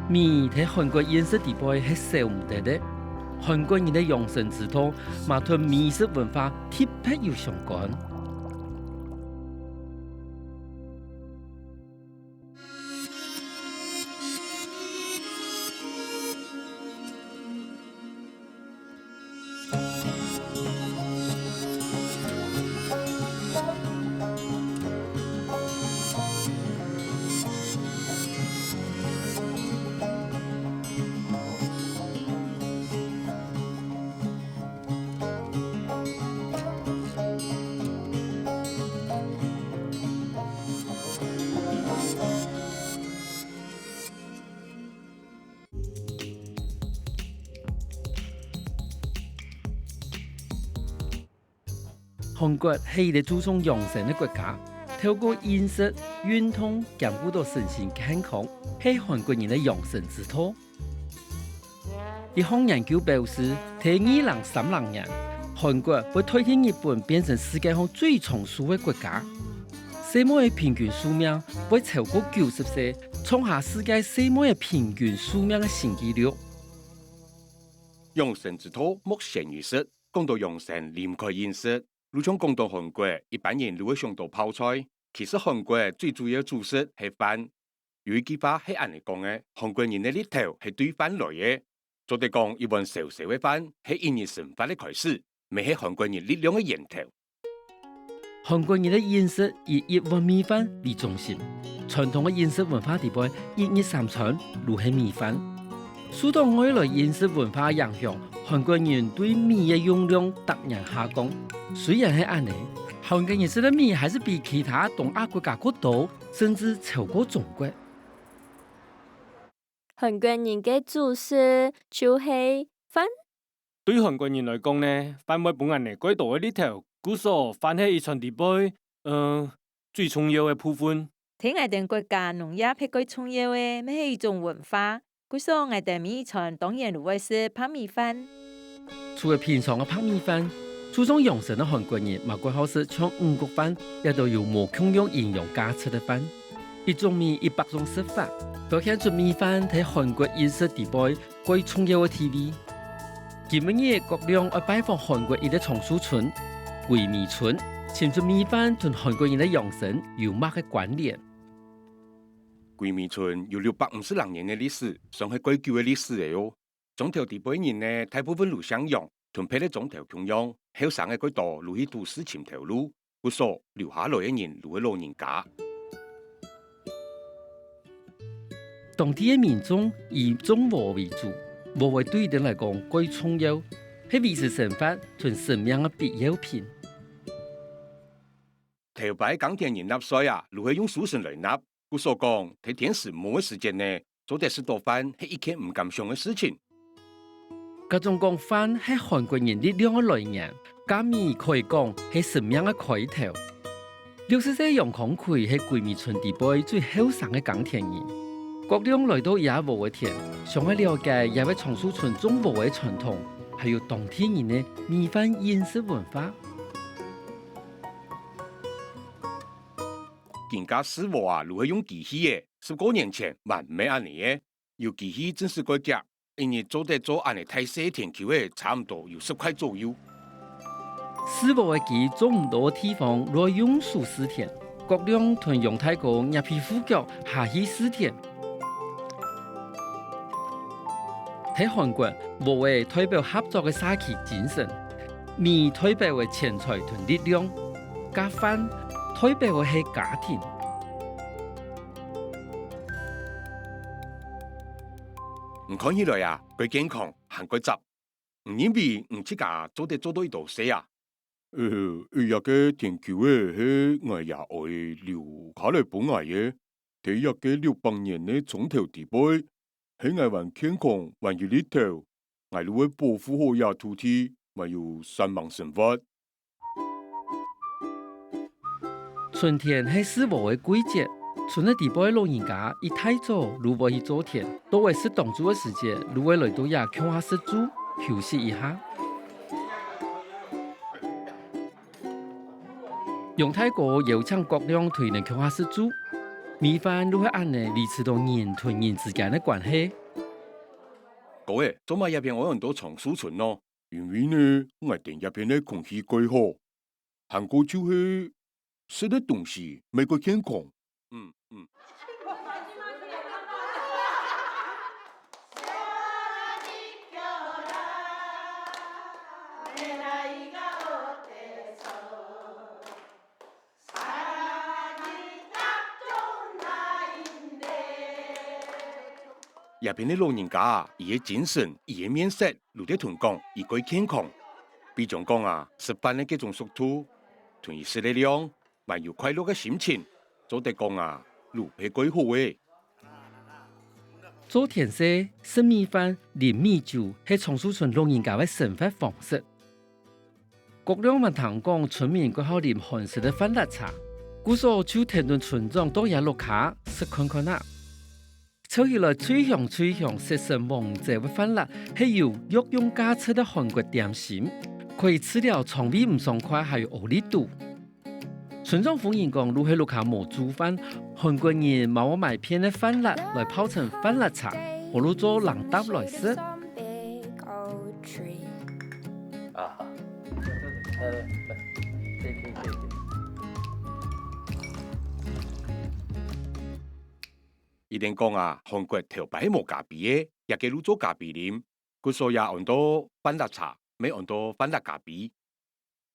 米喺韩国饮食地位係少唔得的，韩国人的养生之道，嘛同米食文化特别有相关。韩国係一個注重養生的國家，透過飲食、運動兼顧到身心健康，係韓國人的養生之道。一項研究表示，喺2030年，韓國會代替日本變成世界上最長壽的國家，世界的平均壽命會超過90歲，創下世界世界的平均壽命的新紀錄。養生之道莫善於食，講到養生離唔開飲食。如像講到韓國，一般人都會想到泡菜，其實韓國最主要主食係飯。有一句話係咁樣講嘅，韓國人的日頭係對飯來嘅，做得講一碗小小的飯係一日生活的開始，未係韓國人力量的源頭。韓國人的飲食以一碗米飯為中心，傳統的飲食文化地位一日三餐都係米飯。受到外來飲食文化影響，韓國人對米的用量突然下降。雖然係咁樣，韓國人食的米還是比其他東亞國家更多，甚至超過中國。韓國人嘅主食就係飯。對韓國人來講呢，飯為本人嚟改道嘅呢條，故所飯係一餐地位，最重要嘅部分。睇我哋國家農業係最重要嘅，咩係一種文化，故所我哋每一餐當然會是白米飯。除了平常嘅白米飯，注重養生的韓國人，嘛過好食像五穀飯，也都有無共用營養價值的飯。一種米100種食法，表現出米飯喺韓國飲食地位最重要的地位。今日國亮要拜訪韓國一個松樹村、桂米村，清楚米飯同韓國人的養生有乜嘅關聯？桂米村有650多年的歷史，算係最久嘅歷史嚟哦。種條地位人呢，大部分都相養，同配咧種條共樣。後生嘅嗰度路去都市尋條路，故所留下來嘅人路係老人家。當地嘅民眾以種禾為主，禾為對人嚟講最重要，係維持生活同生命嘅必要品。頭擺耕田人納稅啊，路係用書信來納，故所講睇電視冇嘅時間呢，做啲食多飯係一件唔敢想嘅事情。嗰種講飯係韓國人力量嘅來源，加米可以講係生命嘅開頭。60歲楊康奎係桂米村地位最後生嘅耕田人。國亮來到野禾嘅田，想去了解野位松樹村種禾嘅傳統，還有當地人嘅米飯飲食文化。人家師傅啊，如係用機器嘅，10多年前還唔係咁嘅，有機器真是個夾。一日做得做，按你太細田球嘅，差唔多有10塊左右。師傅嘅機種唔到嘅地方，來用樹試田。國亮同楊太哥入去副腳下去試田。喺韓國，禾為代表合作嘅社區精神，米代表嘅錢財同力量，加飯代表嘅係家庭。唔看起來啊，佢健康，行佢雜，唔因為唔出家做得做到一道死啊。日嘅天橋嘅係我也愛留下來本愛嘅，第日嘅600年嘅種條地位，喺我還健康，還有呢頭，我都會保護好也土地，還有山盟生活。春天係師傅嘅季節。村的地位老人家一大早如果去做田，都會適當做嘅時間，如果來到也看下食豬，休息一下。楊太哥邀請國亮推人看下食豬，米饭如何按呢？维持到人同人之間的關係。各位，做乜入邊我很多藏儲存咯？因為呢，我哋入邊的空氣改好，韓國就是食的東西每個健康。入邊的老人家，伊嘅精神、伊嘅面色，如得同講，伊個健康。比如講啊，食飯嘅幾種速度，同伊食的量，還有快樂嘅心情，做得講啊，如係幾好誒。做甜食、食米飯、啉米酒，係藏儲存老人家嘅生活方式。國亮嘛談講，村民佢好啉韓式嘅番辣茶，故所就聽到村長都也落卡食看看啦。炒起來脆香脆香，色神旺謝嘅番辣，係由藥用加出的韓國點心，可以吃了腸胃唔爽快，還有餓力度。村長歡迎講，如果落卡冇煮飯，韓國人幫我買片的番辣來泡成番辣茶，我攞做冷搭來食。一定講啊，韓國頭擺係冇咖啡嘅，也給擼做咖啡啉，佢所以按到番辣茶，沒按到番辣咖啡。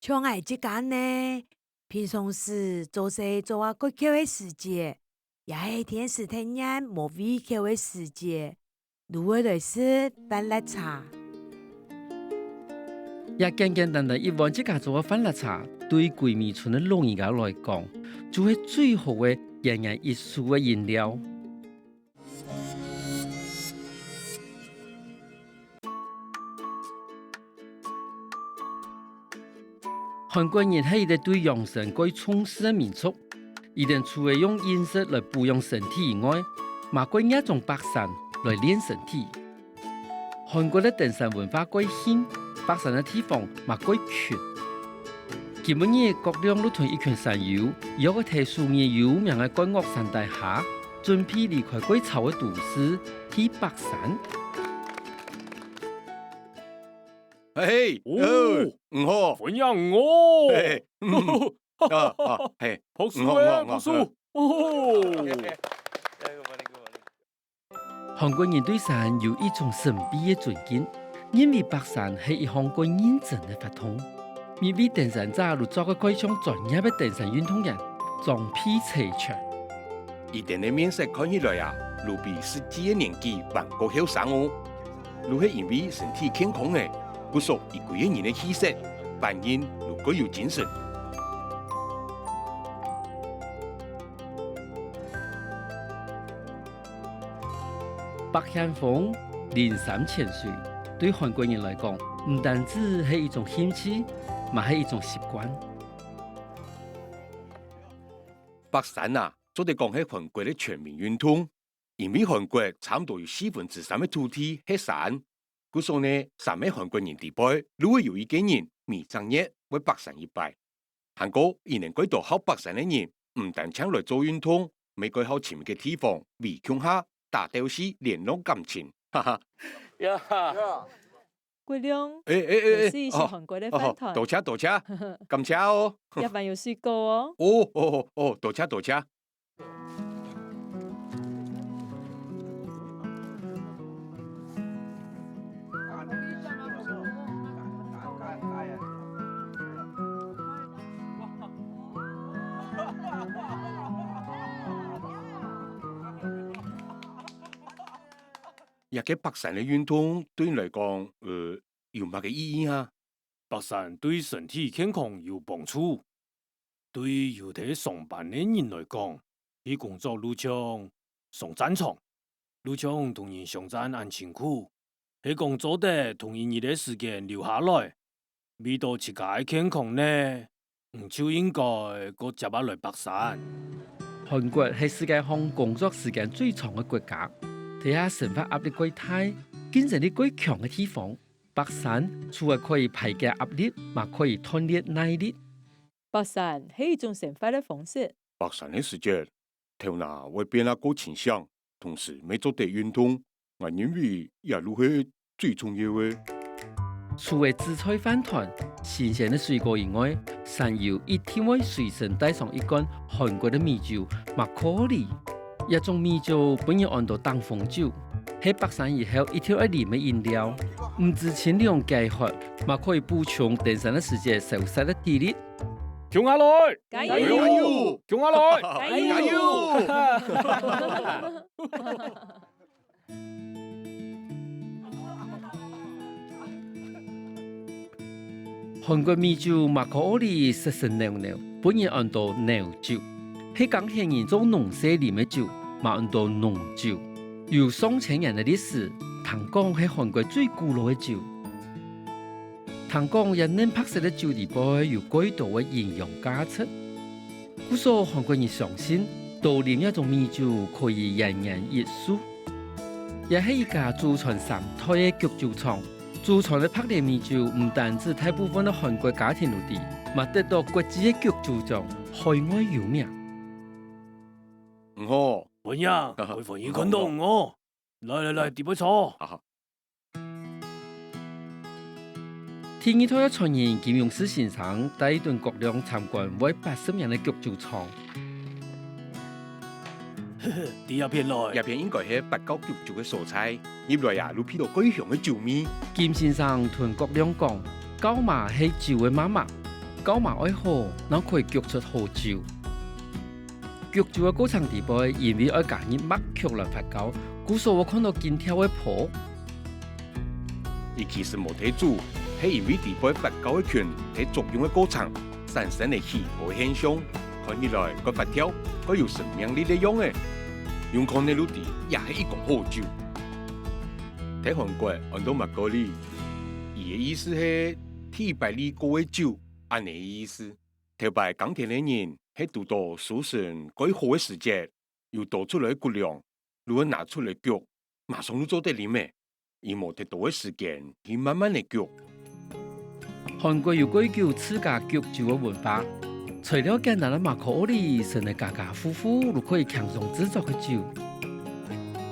像我之間呢，平常時做事做下過口的時節，也係天時天日冇胃口的時節，如果來食番辣茶，也簡簡單單一碗即家做嘅番辣茶，對桂米村嘅老人家來講，就係最好嘅營養益素嘅飲料。韓國人係一個對養生最重視嘅民族，一定除了用飲食來保養身體以外，嘛過一種白山來練身體。韓國嘅登山文化過興，白山嘅地方嘛過群。基本嘅各兩都同一群山友，有個特殊嘅有名嘅觀岳山大峽，準備離開過潮嘅都市去白山。嘿，唔好，歡迎我，係，朴樹啊，朴樹，韓國人對山有一種神秘嘅尊敬，因為白山係一項過認真嘅活動。每位登山者都做個貴重專業嘅登山運動員，裝備齊全。一定嘅面色看起來啊，如比實際嘅年紀還過後生哦。如係因為身體健康嘅。故所一個人嘅氣色，反應如果有精神。白向峰連山潛水，對韓國人來講，唔單止係一種興趣，嘛係一種習慣。白山啊，做得講係韓國嘅全民運動，因為韓國差唔多有3%嘅土地係山。故所呢，山喺韓國人地背，如果有一個人每正月為白山一拜，韓國亦能改到考白山嘅人，唔但請來做運動，未改好前面嘅地方，圍牆下打鬥士聯絡感情，哈哈。國亮，是韓國嘅飯團，多謝，感謝哦。日飯有試過哦。多謝。一個白山嘅運動對你嚟講，有乜嘅意義啊？白山對身體健康有幫助，對有啲上班嘅人來講，去工作路上上戰場，路上同人相戰很辛苦，喺工作的同意義嘅時間留下來，為到自家嘅健康呢，唔就應該個接下來白山。韓國係世界上工作時間最長嘅國家。睇下生活壓力最大、競爭力最強嘅地方，白山除了可以排解壓力，嘛可以鍛鍊耐力。白山係一種生活嘅方式。白山嘅時節，頭拿會變啊高清香，同時未做得運動，我認為也如係最重要嘅。除了紫菜飯團、新鮮的水果以外，山友一定會隨身帶上一罐韓國的米酒馬可里。一種米酒本人按到當紅酒，喺北山以後一條一啉嘅飲料，唔止清涼解渴，嘛可以補充登山的時節消失的體力。強下來，加加油！油！強下來，加油！韓國米酒馬可里濕濕尿尿，本人按到尿酒，喺港天然做農舍啉嘅酒，嘛按到濃酒。有上千年嘅歷史，聽講係韓國最古老嘅酒。聽講一年拍攝嘅酒裡邊有幾多嘅營養價值，故所韓國人相信，多啉一種米酒可以延年益壽。也係一家祖傳3代嘅焗酒廠。祖傳嘅拍嘅米酒唔單止大部分嘅韓國家庭裡啲，嘛得到國際嘅焗酒獎海外有名。唔好，歡迎，歡迎看到我，來，點杯坐。第二套一傳言，金庸師先生帶一頓國亮參觀為80年嘅焗酒廠。第一片來，入邊應該係八角焗酒嘅所在，入來呀，都披到幾香嘅酒味。金先生同國亮講，高麻係酒嘅媽媽，高麻愛好，能可以焗出好酒。焗酒嘅過程地位，因為愛加入麥曲來發酵，故所我看到金條嘅泡。伊其實冇睇煮，係因為地位發酵嘅菌喺作用嘅過程產生嘅氣泡現象，看起來個發酵個有生命力嘅樣嘅。用康內魯迪也係一種好酒。喺韓國按到馬可里，伊嘅意思係替百里過嘅酒，安尼嘅意思。頭擺港田嘅人喺度到蘇神改好嘅時節，要倒出來骨量，如果拿出嚟焗，馬上都做得啉嘅，而冇太多嘅時間去慢慢嚟焗。韓國有幾久自家焗酒嘅文化。除了簡單的馬可里，甚至家家戶戶都可以輕鬆製作嘅酒。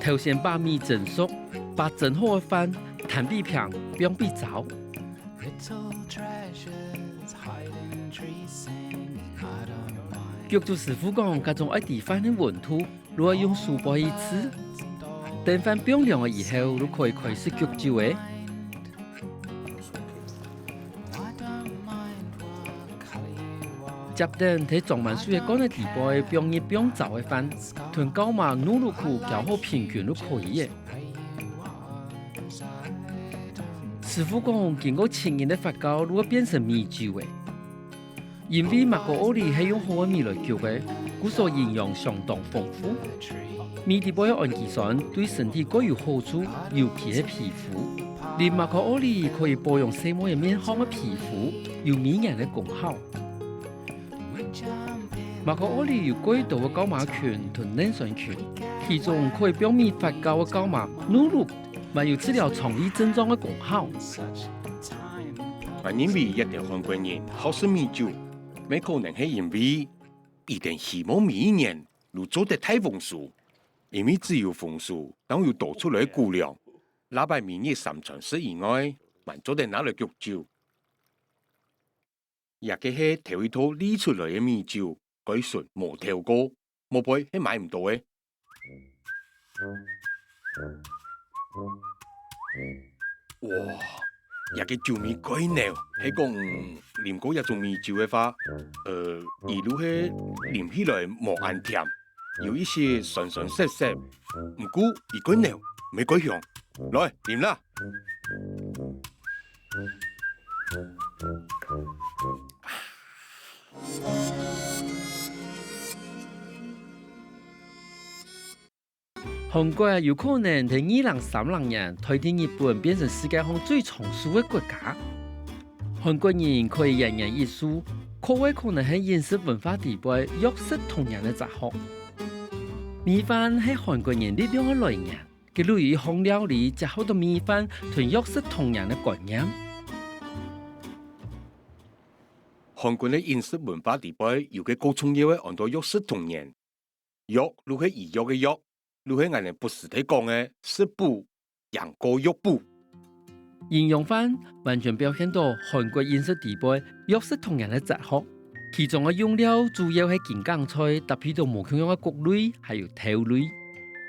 頭先把米蒸熟，把蒸好嘅飯攤比平，變比糟。焗酒師傅講，各種愛地飯嘅溫度，如果用數波一次，等飯變涼嘅以後，都可以開始焗酒嘅。接等喺裝滿水嘅乾嘅地杯，變熱變糟嘅飯，同高麻努魯庫攪好平均都可以嘅。師傅講，經過10年嘅發酵，如果變成米酒嘅，因為馬可里係用好嘅米來焗嘅，故所營養相當豐富。米地杯嘅氨基酸對身體各有好處，尤其係皮膚。連馬可里可以保養細毛嘅面康嘅皮膚，有美顏嘅功效。馬可里有幾多嘅高麻菌同磷酸菌，其中可以表面發酵嘅高麻努魯，還有治療腸胃症狀嘅功效。我認為一定韓國人好食米酒，沒可能係因為一定希望每一年都做得太豐富，因為只有豐富，當要倒出來嘅估量，哪擺明日3餐食以外，還做得拿來焗酒。也嘅係頭一套理出來嘅米酒，改順冇調過，冇杯係買唔到嘅。哇！也嘅酒味改尿，係講啉過一種米酒嘅話，一路係啉起來冇咁甜，有一些酸酸澀澀，唔過一改尿，未改香。來啉啦！韓國有可能喺2030年推動日本變成世界上最長壽嘅國家。韓國人可以延年益壽，可謂可能係飲食文化地位弱勢同人嘅雜學。米飯係韓國人力量嘅來源，佢類於紅料理結合到米飯同弱勢同人嘅觀念。韓國嘅飲食文化地位有嘅高重要嘅按到弱勢同人。藥如係醫藥嘅藥，如係我哋不時睇講嘅食補、養過藥補。應用翻完全表現到韓國飲食地位藥食同樣嘅哲學，其中嘅用料主要係健康菜，搭配到無同樣嘅穀類，還有豆類。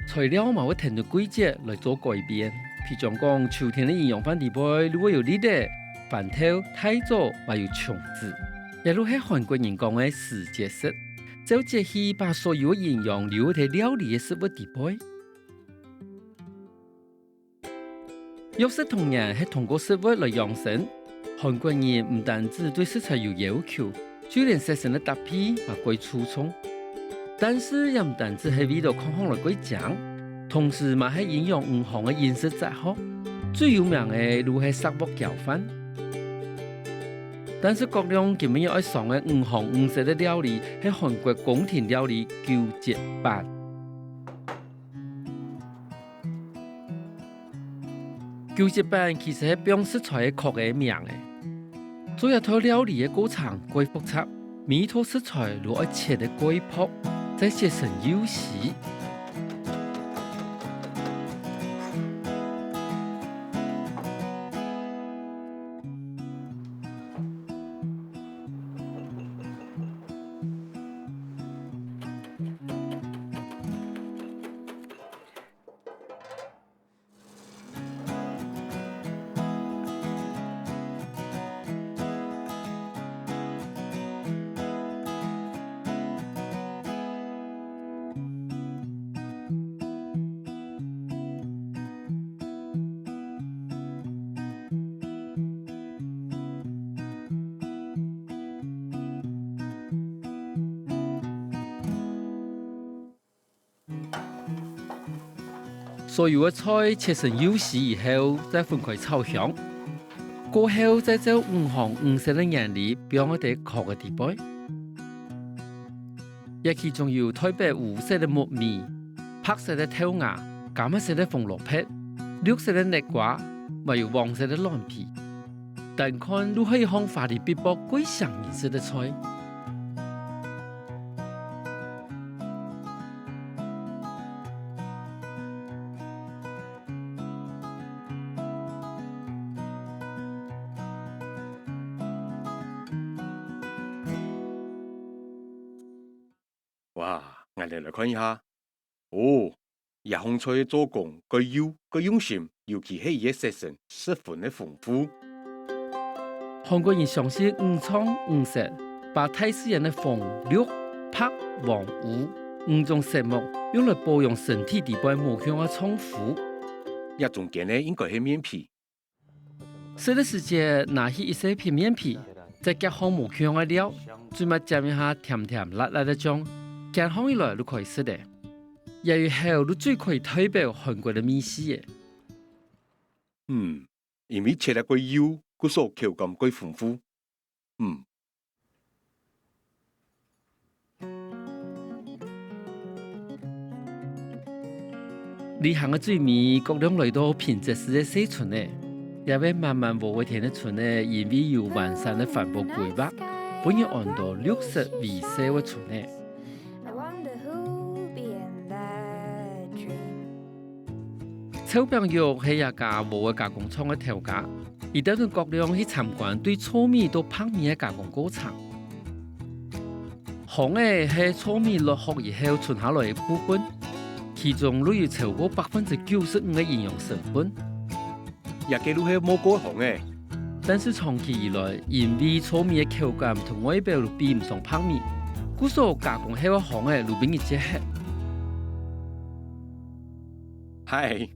材料嘛會聽到季節來做改變，譬如講秋天嘅應用飯地位，如果有呢啲飯頭、太祖，還有松子，亦都係韓國人講嘅時節食，就節氣把所有嘅營養留喺料理嘅食物地位。藥食同樣係通過食物來養生，韓國人唔單止對食材有要求，就連食材嘅搭配也貴出眾。但是也唔單止係為了康康來貴講，同時嘛係應用唔同嘅飲食哲學。最有名嘅就係石木餃飯。但是各種今日要愛上嘅五行五色嘅料理，係韓國宮廷料理糾結版。糾結版其實係標食材嘅確嘅名嘅，做一套料理嘅過程過複雜，每一套食材都愛切得過薄，再切成幼絲。所有嘅菜切成幼絲以後，再分開炒香，過後再做五行五色嘅顏料，俾我哋烤嘅地步。亦其中有台北五色嘅木耳、白色嘅豆芽、橄色嘅紅蘿蔔、綠色嘅地瓜，還有黃色嘅藍皮。但看都可以向法律必博貴上顏色嘅菜。哇！我哋來看一下，哦，葉紅菜做工佢優佢用心，尤其係伊嘅色性十分嘅豐富。韓國人相信五臟五色，把太歲人嘅紅、綠、白、黃、烏五種色目用來保養身體地位無窮嘅豐富。一中間呢應該係麵皮。食嘅時節拿起一小片麵皮，再加上無窮嘅料，最尾蘸一下甜甜辣辣嘅醬。健康以來都可以食的，也有後都最可以代表韓國的美食嘅。因為切得過幼，佢所口感過豐富。旅行嘅最尾，各種來到品質式嘅西村咧，也會慢慢無會田嘅村咧，因為有完善嘅環保規劃，本要按到綠色為色嘅村咧。草餅肉係一家無嘅加工廠嘅頭家，而帶同國量去參觀對糙米到白米嘅加工過程。紅嘅係糙米落殼以後存下來嘅部分，其中都有超過95%嘅營養成分。也記錄係冇過紅嘅，但是長期以來，因為糙米嘅口感同外表都比唔上白米，故所加工後嘅紅嘅都變熱氣。係。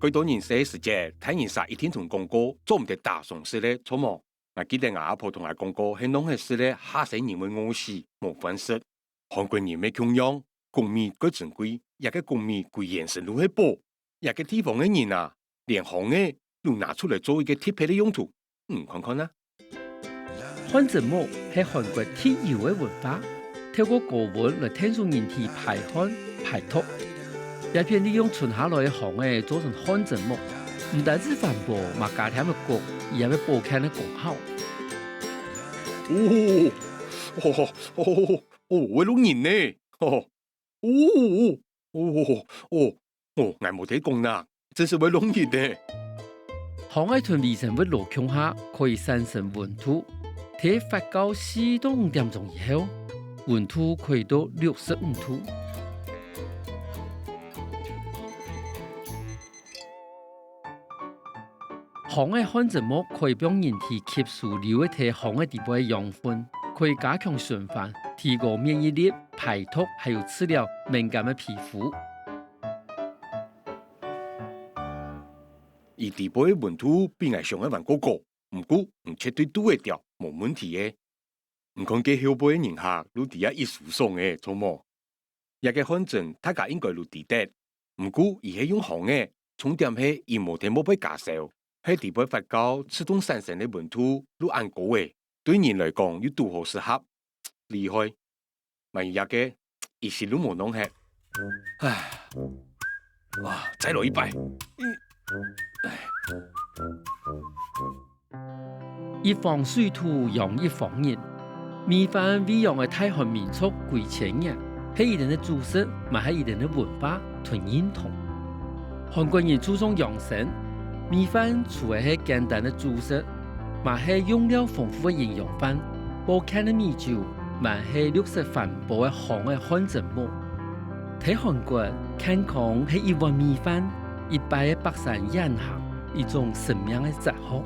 佢當年寫時節，睇人殺一天同講過，做唔得大宋事咧，錯冇？我記得我阿婆同我講過，係弄嘅事咧，嚇死人會餓死，冇飯食。韓國人嘅窮樣，貢米貴珍貴，一個貢米貴yen生都係寶，一個地方嘅人啊，連紅嘅都拿出嚟做一個貼皮嘅用途，看看啦。汗蒸木係韓國特有嘅文化，透過高溫來聽從人體排汗排毒。一片利用存下來嘅紅嘅做成汗蒸木，唔單止環保，嘛加添嘅國，而且保健嘅功效。會攏人呢？哦哦哦哦，我冇睇講啦，真是會弄熱的。航愛豚微生物路腔下可以產生溫度，喺發酵4到5點鐘以後，溫度可以到65度。航愛汗蒸膜可以幫人體吸收流體航愛地部嘅養分，可以加強循環，提高免疫力、排毒，還有治療敏感嘅皮膚。而地部嘅溫度比我上一萬個高，唔過唔絕對都會掉，冇問題嘅。唔講嘅後輩嘅人客，都第一舒爽嘅，錯冇？一個汗蒸，大家應該都記得。唔過而係用行嘅，重點係而冇聽冇被加燒，喺地部發酵自動產生嘅溫度都按高嘅，對人來講要拄好適合，厲害。萬一個一時都冇弄起，唉，哇！再來一杯。一方水土養一方人，米飯餵養嘅大漢民族幾千年，係一定嘅知識，嘛係一定嘅文化同認同。韓國人注重養生，米飯除了係簡單嘅主食，嘛係用料豐富嘅營養飯，煲開嘅米酒，嘛係綠色環保嘅航嘅汗蒸膜。喺韓國，健康係一碗米飯，一擺嘅白山飲下，一種生命嘅哲學。